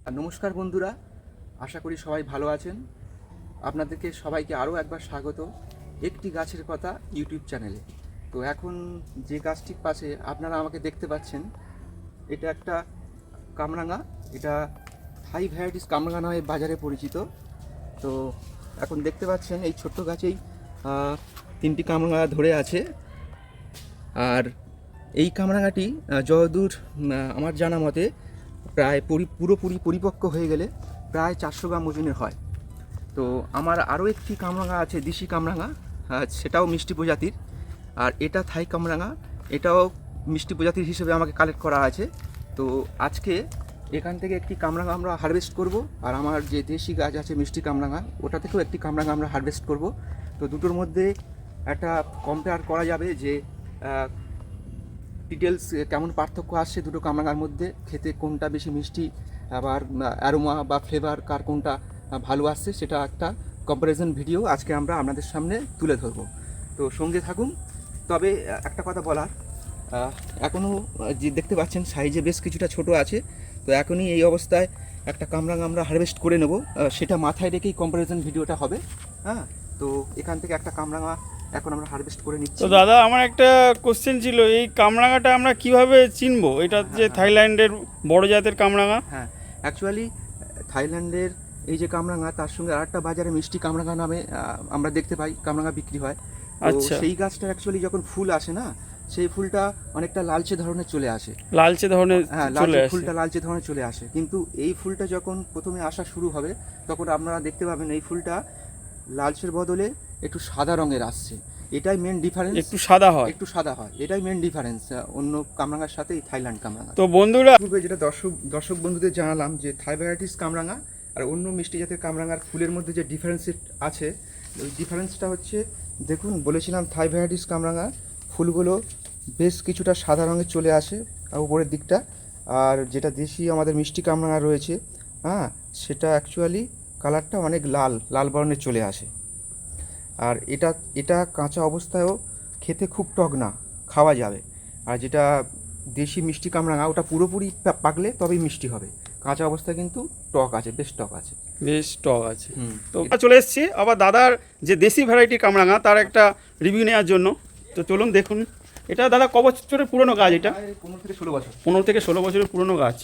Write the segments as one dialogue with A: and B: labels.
A: আর নমস্কার বন্ধুরা, আশা করি সবাই ভালো আছেন। আপনাদেরকে সবাইকে আরও একবার স্বাগত একটি গাছের কথা ইউটিউব চ্যানেলে। তো এখন যে গাছটির পাশে আপনারা আমাকে দেখতে পাচ্ছেন, এটা একটা কামরাঙা। এটা থাই ভ্যারাইটিস কামরাঙা নামে বাজারে পরিচিত। তো এখন দেখতে পাচ্ছেন এই ছোট্ট গাছেই তিনটি কামরাঙা ধরে আছে। আর এই কামরাঙাটি যতদূর আমার জানা মতে প্রায় পুরোপুরি পরিপক্ক হয়ে গেলে প্রায় 400 গ্রাম ওজনের হয়। তো আমার আরও একটি কামরাঙা আছে, দেশি কামরাঙা, সেটাও মিষ্টি প্রজাতির। আর এটা থাই কামরাঙা, এটাও মিষ্টি প্রজাতির হিসেবে আমাকে কালেক্ট করা আছে। তো আজকে এখান থেকে একটি কামরাঙা আমরা হারভেস্ট করব, আর আমার যে দেশি গাছ আছে মিষ্টি কামরাঙা, ওটা থেকেও একটি কামরাঙা আমরা হারভেস্ট করব। তো দুটোর মধ্যে একটা কম্পেয়ার করা যাবে যে ডিটেলস কেমন পার্থক্য আসছে দুটো কামরাঙার মধ্যে, খেতে কোনটা বেশি মিষ্টি, আবার অ্যারোমা বা ফ্লেভার কার কোনটা ভালো আসছে, সেটা একটা কম্প্যারিজন ভিডিও আজকে আমরা আপনাদের সামনে তুলে ধরবো। তো সঙ্গে থাকুন। তবে একটা কথা বলার, এখনও যে দেখতে পাচ্ছেন সাইজে বেশ কিছুটা ছোট আছে। তো এখনই এই অবস্থায় একটা কামরাঙা আমরা হারভেস্ট করে নেব, সেটা মাথায় রেখেই কম্প্যারিজন ভিডিওটা হবে। হ্যাঁ, তো এখান থেকে একটা কামরাঙা এখন আমরা হারভেস্ট করে নিচ্ছি।
B: তো দাদা, আমার একটা কোশ্চেন ছিল, এই কামরাঙাটা আমরা কিভাবে চিনবো এটা যে থাইল্যান্ডের বড় জাতের কামরাঙা?
A: হ্যাঁ, অ্যাকচুয়ালি থাইল্যান্ডের এই যে কামরাঙা, তার সঙ্গে আরেকটা বাজারে মিষ্টি কামরাঙা নামে আমরা দেখতে পাই কামরাঙা বিক্রি হয়। তো
B: আচ্ছা,
A: সেই গাছটা অ্যাকচুয়ালি যখন ফুল আসে না, সেই ফুলটা অনেকটা লালচে ধরনের চলে আসে।
B: লালচে ধরনের
A: হ্যাঁ,
B: চলে আসে।
A: ফুলটা লালচে ধরনের চলে আসে। কিন্তু এই ফুলটা যখন প্রথমে আসা শুরু হবে, তখন আপনারা দেখতে পাবেন এই ফুলটা লালচের বদলে একটু সাদা রঙের আসছে। এটাই মেন ডিফারেন্স।
B: একটু সাদা হয়।
A: একটু সাদা হয়, এটাই মেন ডিফারেন্স অন্য কামরাঙার সাথে এই থাইল্যান্ড কামরাঙা।
B: তো বন্ধুরা,
A: পূর্বে যেটা দর্শক বন্ধুদের জানালাম যে থাই ভ্যারাইটিস কামরাঙা আর অন্য মিষ্টি জাতের কামরাঙার ফুলের মধ্যে যে ডিফারেন্স আছে, ওই ডিফারেন্সটা হচ্ছে, দেখুন বলেছিলাম থাই ভ্যারাইটিস কামরাঙা ফুলগুলো বেশ কিছুটা সাদা রঙের চলে আসে উপরের দিকটা। আর যেটা দেশি আমাদের মিষ্টি কামরাঙা রয়েছে, হ্যাঁ, সেটা অ্যাকচুয়ালি কালারটা অনেক লাল লাল বর্ণের চলে আসে। আর এটা এটা কাঁচা অবস্থায়ও খেতে খুব টক না, খাওয়া যাবে। আর যেটা দেশি মিষ্টি কামরাঙা, ওটা পুরোপুরি পাকলে তবেই মিষ্টি হবে। কাঁচা অবস্থায় কিন্তু টক আছে, বেশ টক আছে।
B: বেশ টক আছে। তো চলে এসেছি আবার দাদার যে দেশি ভ্যারাইটি কামরাঙা, তার একটা রিভিউ নেওয়ার জন্য। তো চলুন দেখুন, এটা দাদা ক বছরের পুরনো গাছ? এটা
A: 15 থেকে 16 বছর।
B: 15 থেকে 16 বছরের পুরনো গাছ।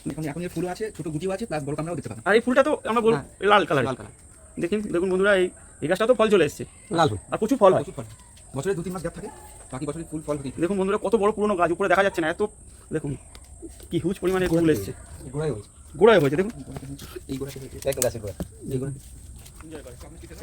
A: এখন যে ফুল আছে, ছোট গুটিও আছে, প্লাস বড় কামরাও দেখতে পাবেন।
B: আর এই ফুলটা তো আমরা বলবো
A: হ্যাঁ,
B: লাল কালার।
A: লাল কালার।
B: দেখুন বন্ধুরা, এই গাছটা তো ফল চলে এসছে,
A: লাল ফুল
B: আর প্রচুর ফল হয়।
A: প্রচুর ফল। বছরে 2-3 মাস গ্যাপ থাকে, বাকি বছরে ফুল ফল হতেই থাকে।
B: দেখুন বন্ধুরা, কত বড় পুরনো গাছ, উপরে দেখা যাচ্ছে না, এত দেখুন কি হিউজ পরিমাণে ফুল এসছে।
A: গোড়ায় হয়েছে,
B: গোড়ায় হয়েছে দেখুন,
A: এই গোড়াতে হয়েছে, একদম গাছের গোড়া, এই গোড়া।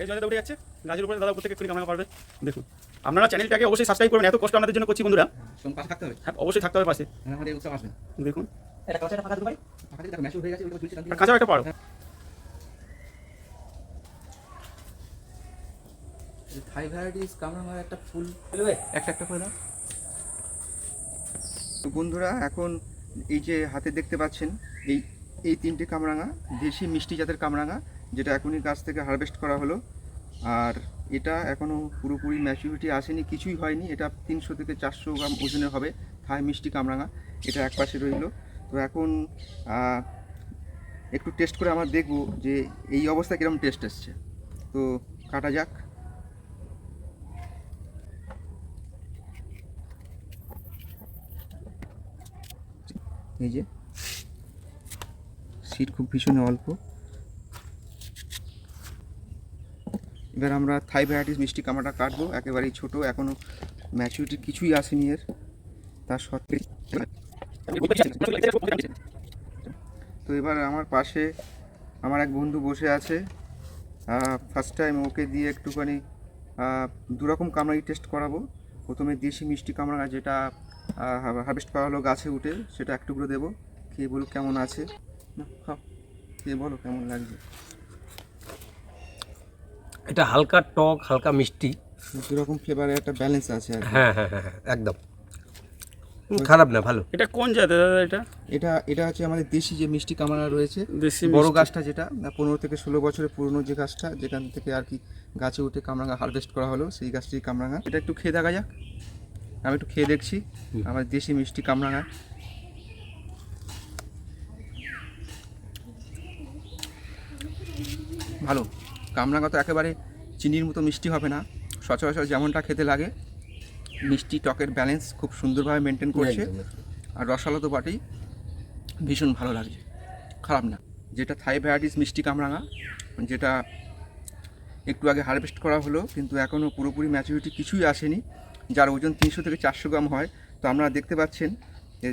B: এই জলে উঠে যাচ্ছে গাছের উপরে, দাদা উপর থেকে একটু কামড়া পারবে। দেখুন, আপনারা চ্যানেলটাকে অবশ্যই সাবস্ক্রাইব করবেন, এত কষ্ট আপনাদের জন্য করছি বন্ধুরা।
A: সঙ্গে পাশে থাকতে হবে।
B: হ্যাঁ, অবশ্যই থাকতে হবে পাশে।
A: আমাদের উৎসব আসবে।
B: দেখুন,
A: এটা কাঁচা ফাঁকা দিতে পারি, ফাঁকা দিয়ে ম্যাচিউর হয়ে গেছে, ওটা ঝুলছে টান দিয়ে।
B: আর কাঁচাও একটা পারো।
A: থাই ভ্যারাইটিস কামরাঙার একটা ফুল একটা একটা করে দাও। তো বন্ধুরা, এখন এই যে হাতে দেখতে পাচ্ছেন, এই এই তিনটে কামরাঙা দেশি মিষ্টি জাতের কামরাঙা, যেটা এখনই গাছ থেকে হারভেস্ট করা হলো। আর এটা এখনও পুরোপুরি ম্যাচুরিটি আসেনি, কিছুই হয়নি। এটা 300 থেকে 400 গ্রাম ওজনের হবে থাই মিষ্টি কামরাঙা। এটা এক পাশে রইল। তো এখন একটু টেস্ট করে আমরা দেখব যে এই অবস্থায় কীরকম টেস্ট এসছে। তো কাটা যাক। এই যে সিট খুব ভীষণ অল্প। এবার আমরা থাই ভ্যারাইটিস মিষ্টি কামরাটা কাটবো, একেবারেই ছোট, এখনও ম্যাচুরিটি কিছুই আসেনি এর। তার সত্ত্বেও তো এবার আমার পাশে আমার এক বন্ধু বসে আছে। ফার্স্ট টাইম ওকে দিয়ে একটুখানি দুরকম কামরাঙি টেস্ট করাবো। প্রথমে দেশি মিষ্টি কামরাঙা, যেটা হারভেস্ট করা হলো গাছে উঠে, সেটা এক টুকরো দেবো, খেয়ে বলো কেমন আছে। না, খাও, খেয়ে বলো কেমন লাগবে।
C: এটা হালকা টক, হালকা মিষ্টি।
A: দুরকম ফ্লেভারের একটা ব্যালেন্স আছে আর কি।
C: হ্যাঁ হ্যাঁ হ্যাঁ, একদম খারাপ না, ভালো।
B: এটা কোন জাতের দাদা? এটা
A: এটা হচ্ছে আমাদের দেশি যে মিষ্টি কামরাঙা রয়েছে,
B: দেশি
A: বড়
B: মিষ্টি।
A: গাছটা, যেটা 15 থেকে 16 বছরের পুরনো যে গাছটা, যেখান থেকে আর কি গাছে উঠে কামরাঙা হারভেস্ট করা হলো, সেই গাছটির কামরাঙা। এটা একটু খেয়ে দেখা যাক। আমি একটু খেয়ে দেখছি আমার দেশি মিষ্টি কামরাঙা। ভালো। কামরাঙা তো একেবারে চিনির মতো মিষ্টি হবে না, সচরাচর যেমনটা খেতে লাগে মিষ্টি টকের ব্যালেন্স খুব সুন্দরভাবে মেনটেন করছে। আর রসালো তো বাটেই, ভীষণ ভালো লাগছে, খারাপ না। যেটা থাই ভ্যারাইটিস মিষ্টি কামরাঙা, যেটা একটু আগে হারভেস্ট করা হলো কিন্তু এখনও পুরোপুরি ম্যাচুরিটি কিছুই আসেনি, যার ওজন 300 থেকে 400 গ্রাম হয়। তো আপনারা দেখতে পাচ্ছেন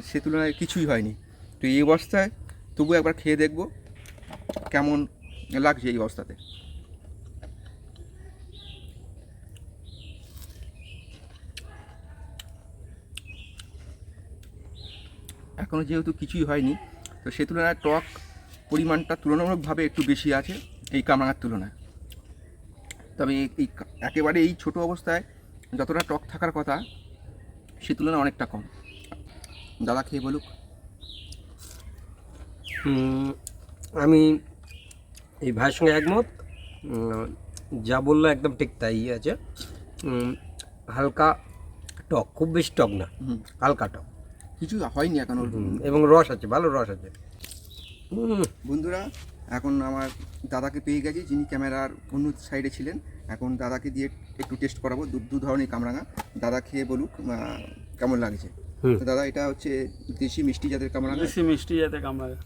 A: সে তুলনায় কিছুই হয়নি। তো এই অবস্থায় তবু একবার খেয়ে দেখব কেমন লাগছে এই অবস্থাতে। এখনও যেহেতু কিছুই হয়নি, তো সে তুলনায় টক পরিমাণটা তুলনামূলকভাবে একটু বেশি আছে এই কামরাঙার তুলনায়। তবে এই একেবারে এই ছোট অবস্থায় যতটা টক থাকার কথা সে তুলনায় অনেকটা কম। দাদা খেয়ে বলুক।
C: আমি এই ভাইয়ের সঙ্গে একমত। যা বললো একদম ঠিক তাই আছে। হালকা টক, খুব বেশি টক না, হালকা টক,
A: কিছু হয়নি এখনও,
C: এবং রস আছে, ভালো রস আছে।
A: বন্ধুরা এখন আমার দাদাকে পেয়ে গেছি, যিনি ক্যামেরার অন্য সাইডে ছিলেন। এখন দাদাকে দিয়ে একটু টেস্ট করাবো দু ধরনের কামরাঙা। দাদা খেয়ে বলুক কেমন লাগছে। তো দাদা, এটা হচ্ছে দেশি মিষ্টি জাতের কামরাঙা।
B: দেশি মিষ্টি জাতের কামরাঙা,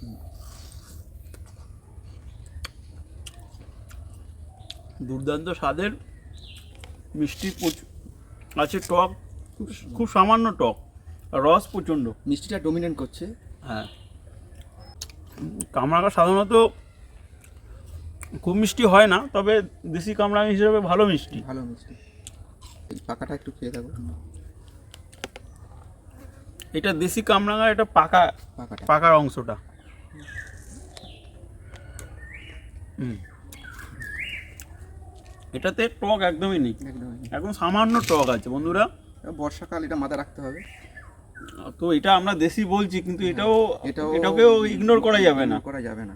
B: দুর্দান্ত স্বাদের, মিষ্টি আছে, টক খুব সামান্য টক, আর রস প্রচণ্ড,
A: মিষ্টিটা ডমিনেন্ট করছে।
B: হ্যাঁ। কামরাঙা সাধারণত খুব মিষ্টি হয় না, তবে দেশি কামরাঙা হিসেবে ভালো মিষ্টি।
A: ভালো মিষ্টি। এই পাকাটা একটু খেয়ে দেখো।
B: এটা দেশি কামরাঙা, এটা
A: পাকাটা
B: পাকার অংশটা। এটাতে টক একদমই নেই,
A: একদম
B: এখন সামান্য টক আছে বন্ধুরা।
A: বর্ষাকাল, এটা মাথায় রাখতে হবে।
B: তো এটা আমরা দেশি বলছি, কিন্তু
A: এটাও
B: এটাকেও ইগনোর করা যাবে না।
A: করা যাবে না।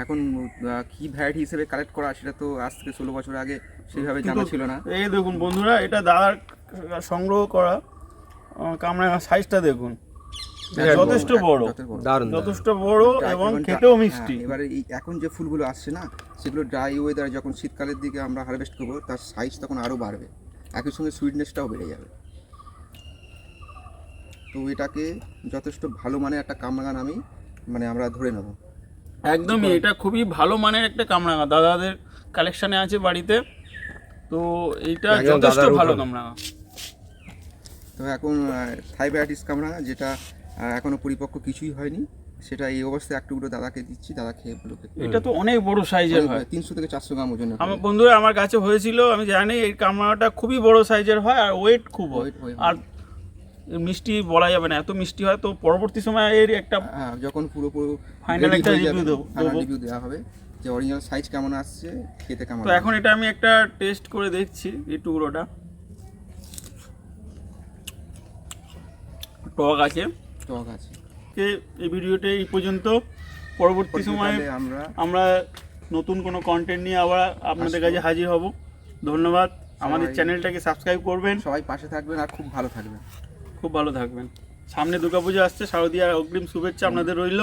A: এখন কি ভ্যারাইটি হিসেবে কালেক্ট করা সেটা তো আজ থেকে 16 বছর আগে সেইভাবে জানা ছিল না।
B: এই দেখুন বন্ধুরা, এটা দাদার সংগ্রহ করা কামরাঙার সাইজটা দেখুন, যথেষ্ট বড়,
C: দারুণ
B: যথেষ্ট বড় এবং খেতেও মিষ্টি।
A: এবারে এই এখন যে ফুলগুলো আসছে না, সেগুলো ড্রাই ওয়েদার যখন শীতকালের দিকে আমরা হারভেস্ট করবো, তার সাইজ তখন আরও বাড়বে, একই সঙ্গে সুইটনেসটাও বেড়ে যাবে। তো এটাকে যথেষ্ট ভালো মানের একটা কামরাঙা নামেই আমরা ধরে নেব।
B: একদমই, এটা খুবই ভালো মানের একটা কামরাঙা, দাদাদের কালেকশানে আছে বাড়িতে। তো এইটা যথেষ্ট ভালো কামরাঙা।
A: তো এখন থাই ভ্যারাইটিস কামরাঙা, যেটা এখনও পরিপক্ক কিছুই হয়নি, সেটা এই অবস্থায় একটু দাদাকে দিচ্ছি। দাদা খেয়ে বলুক।
B: এটা তো অনেক বড় সাইজের হয়,
A: 300 থেকে 400 গ্রাম ওজন।
B: আমার বন্ধুরা আমার কাছে হয়েছিল, আমি জানি এই কামরাঙাটা খুবই বড় সাইজের হয়, আর ওয়েট খুব হয়, আর মিষ্টি বলা যাবে না, এত মিষ্টি হয়। তো পরবর্তী সময় এর একটা
A: যখন পুরোপুরি
B: ফাইনাল একটা
A: রিভিউ দেওয়া হবে যে অরিজিনাল সাইজ কেমন আসছে, খেতে কেমন।
B: তো এখন এটা আমি একটা টেস্ট করে দেখছি, এই টুকরোটা টক আছে।
A: টক আছে।
B: এই ভিডিওটা এই পর্যন্ত। পরবর্তী সময়ে আমরা নতুন কোনো কন্টেন্ট নিয়ে আবার আপনাদের কাছে হাজির হব। ধন্যবাদ। আমাদের চ্যানেলটাকে সাবস্ক্রাইব করবেন,
A: সবাই পাশে থাকবেন আর খুব ভালো থাকবেন।
B: খুব ভালো থাকবেন। সামনে দুর্গাপূজা আসছে, শারদীয়ার অগ্রিম শুভেচ্ছা আপনাদের রইল।